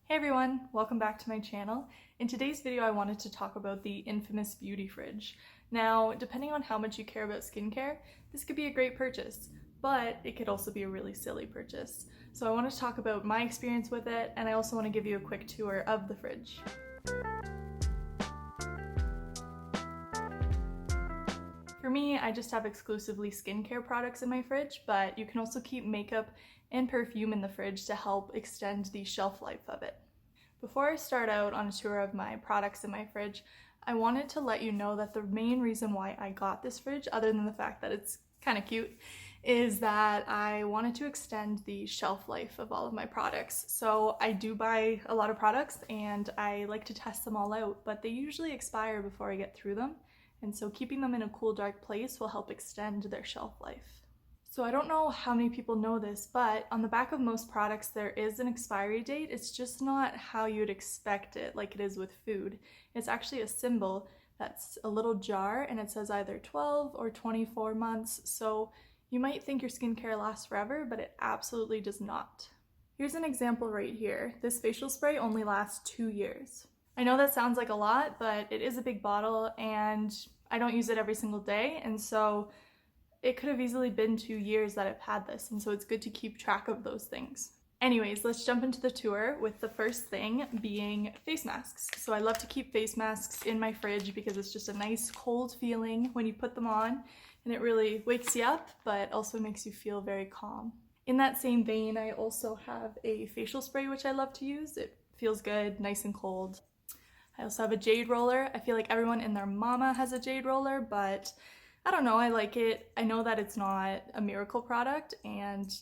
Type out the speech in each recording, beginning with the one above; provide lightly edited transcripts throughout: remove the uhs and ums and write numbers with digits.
Hey everyone, welcome back to my channel. In today's video I wanted to talk about the infamous beauty fridge. Now, depending on how much you care about skincare, this could be a great purchase, but it could also be a really silly purchase. So I want to talk about my experience with it, and I also want to give you a quick tour of the fridge. For me, I just have exclusively skincare products in my fridge, but you can also keep makeup and perfume in the fridge to help extend the shelf life of it. Before I start out on a tour of my products in my fridge, I wanted to let you know that the main reason why I got this fridge, other than the fact that it's kind of cute, is that I wanted to extend the shelf life of all of my products. So I do buy a lot of products and I like to test them all out, but they usually expire before I get through them. And so keeping them in a cool, dark place will help extend their shelf life. So I don't know how many people know this, but on the back of most products there is an expiry date. It's just not how you'd expect it, like it is with food. It's actually a symbol that's a little jar and it says either 12 or 24 months. So you might think your skincare lasts forever, but it absolutely does not. Here's an example right here. This facial spray only lasts 2 years. I know that sounds like a lot, but it is a big bottle and I don't use it every single day, and so it could have easily been 2 years that I've had this, and so it's good to keep track of those things. Anyways, let's jump into the tour with the first thing being face masks. So I love to keep face masks in my fridge because it's just a nice cold feeling when you put them on, and it really wakes you up, but also makes you feel very calm. In that same vein, I also have a facial spray which I love to use. It feels good, nice and cold. I also have a jade roller. I feel like everyone and their mama has a jade roller, but I don't know, I like it. I know that it's not a miracle product, and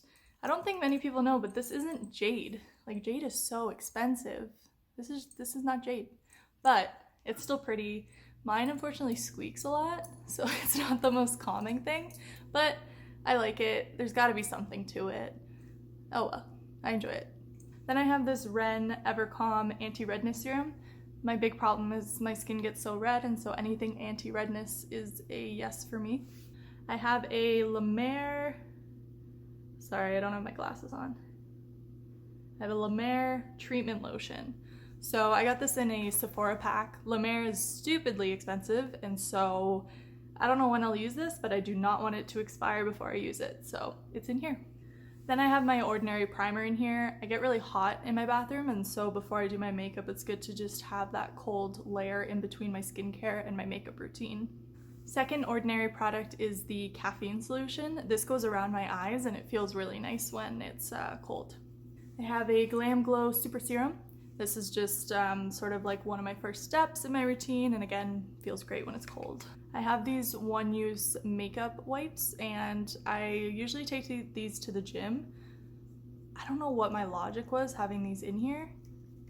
I don't think many people know, but this isn't jade. Like, jade is so expensive. This is not jade, but it's still pretty. Mine unfortunately squeaks a lot, so it's not the most calming thing, but I like it. There's gotta be something to it. Oh well, I enjoy it. Then I have this Ren Evercalm Anti-Redness Serum. My big problem is my skin gets so red, and so anything anti-redness is a yes for me. I have a La Mer, sorry, I don't have my glasses on. I have a La Mer treatment lotion. So I got this in a Sephora pack. La Mer is stupidly expensive, and so I don't know when I'll use this, but I do not want it to expire before I use it, so it's in here. Then I have my Ordinary primer in here. I get really hot in my bathroom, and so before I do my makeup, it's good to just have that cold layer in between my skincare and my makeup routine. Second Ordinary product is the caffeine solution. This goes around my eyes and it feels really nice when it's cold. I have a Glam Glow Super Serum. This is just sort of like one of my first steps in my routine, and again, feels great when it's cold. I have these one-use makeup wipes, and I usually take these to the gym. I don't know what my logic was having these in here.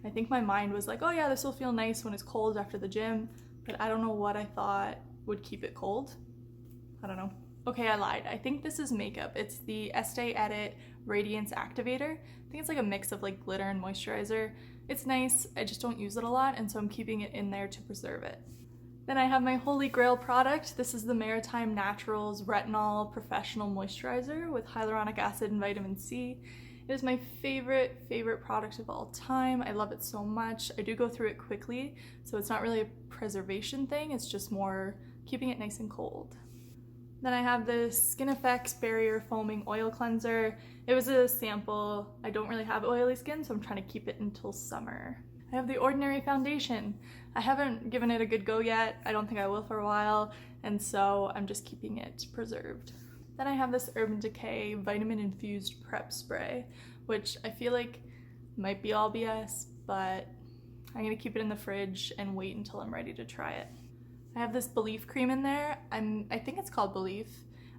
I think my mind was like, oh yeah, this will feel nice when it's cold after the gym, but I don't know what I thought would keep it cold. I don't know. Okay, I lied. I think this is makeup. It's the Estee Edit Radiance Activator. I think it's like a mix of like glitter and moisturizer. It's nice, I just don't use it a lot, and so I'm keeping it in there to preserve it. Then I have my holy grail product. This is the Maritime Naturals Retinol Professional Moisturizer with hyaluronic acid and vitamin C. It is my favorite product of all time. I love it so much. I do go through it quickly, so it's not really a preservation thing, it's just more keeping it nice and cold. Then I have this Skin Effects Barrier Foaming Oil Cleanser. It was a sample. I don't really have oily skin, so I'm trying to keep it until summer. I have the Ordinary foundation. I haven't given it a good go yet. I don't think I will for a while, and so I'm just keeping it preserved. Then I have this Urban Decay Vitamin Infused Prep Spray, which I feel like might be all BS, but I'm gonna keep it in the fridge and wait until I'm ready to try it. I have this Belif cream in there. I think it's called Belif.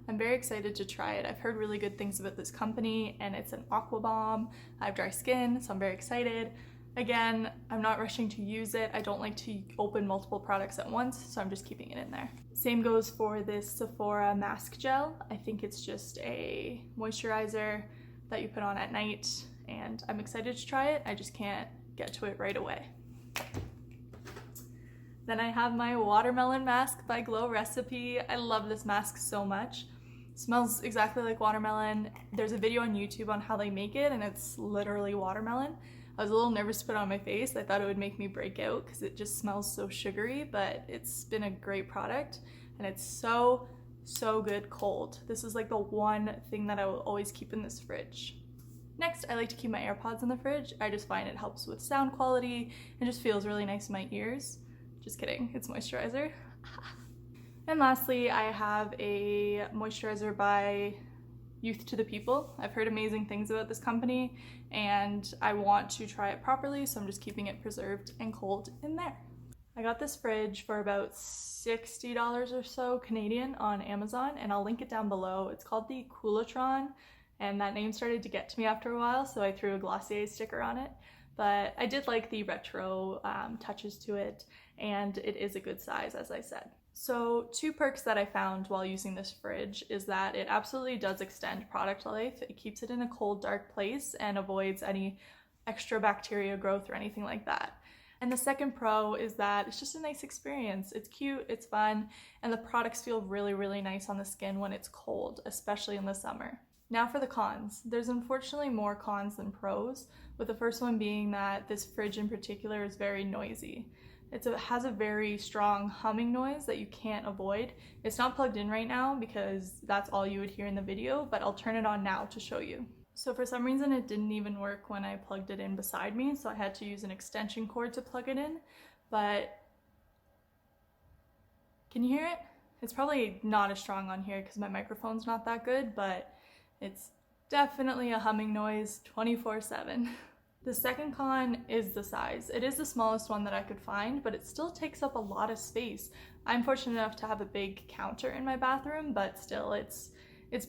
I'm very excited to try it. I've heard really good things about this company, and it's an aqua bomb. I have dry skin, so I'm very excited. Again, I'm not rushing to use it. I don't like to open multiple products at once, so I'm just keeping it in there. Same goes for this Sephora mask gel. I think it's just a moisturizer that you put on at night, and I'm excited to try it. I just can't get to it right away. Then I have my watermelon mask by Glow Recipe. I love this mask so much. It smells exactly like watermelon. There's a video on YouTube on how they make it, and it's literally watermelon. I was a little nervous to put it on my face. I thought it would make me break out because it just smells so sugary, but it's been a great product and it's so good cold. This is like the one thing that I will always keep in this fridge. Next, I like to keep my AirPods in the fridge. I just find it helps with sound quality and just feels really nice in my ears. Just kidding, it's moisturizer. And lastly, I have a moisturizer by Youth to the People. I've heard amazing things about this company and I want to try it properly, so I'm just keeping it preserved and cold in there. I got this fridge for about $60 or so Canadian on Amazon, and I'll link it down below. It's called the Coolatron, and that name started to get to me after a while, so I threw a Glossier sticker on it. But I did like the retro touches to it, and it is a good size, as I said. So 2 perks that I found while using this fridge is that it absolutely does extend product life. It keeps it in a cold, dark place and avoids any extra bacteria growth or anything like that. And the second pro is that it's just a nice experience. It's cute, it's fun, and the products feel really nice on the skin when it's cold, especially in the summer. Now for the cons. There's unfortunately more cons than pros, with the first one being that this fridge in particular is very noisy. It has a very strong humming noise that you can't avoid. It's not plugged in right now because that's all you would hear in the video, but I'll turn it on now to show you. So for some reason it didn't even work when I plugged it in beside me, so I had to use an extension cord to plug it in, but can you hear it? It's probably not as strong on here because my microphone's not that good, but it's definitely a humming noise 24/7. The second con is the size. It is the smallest one that I could find, but it still takes up a lot of space. I'm fortunate enough to have a big counter in my bathroom, but still it's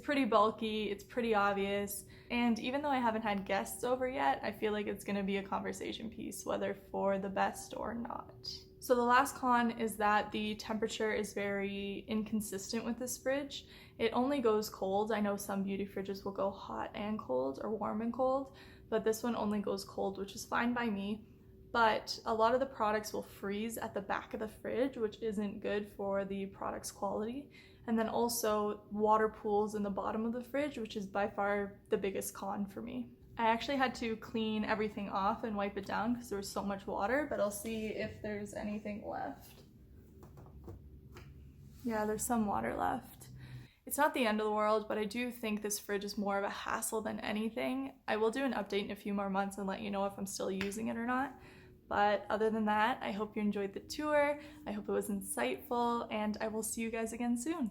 pretty bulky, it's pretty obvious, and even though I haven't had guests over yet, I feel like it's gonna be a conversation piece, whether for the best or not. So the last con is that the temperature is very inconsistent with this fridge. It only goes cold. I know some beauty fridges will go hot and cold or warm and cold, but this one only goes cold, which is fine by me. But a lot of the products will freeze at the back of the fridge, which isn't good for the product's quality. And then also water pools in the bottom of the fridge, which is by far the biggest con for me. I actually had to clean everything off and wipe it down because there was so much water, but I'll see if there's anything left. Yeah, there's some water left. It's not the end of the world, but I do think this fridge is more of a hassle than anything. I will do an update in a few more months and let you know if I'm still using it or not. But other than that, I hope you enjoyed the tour. I hope it was insightful, and I will see you guys again soon.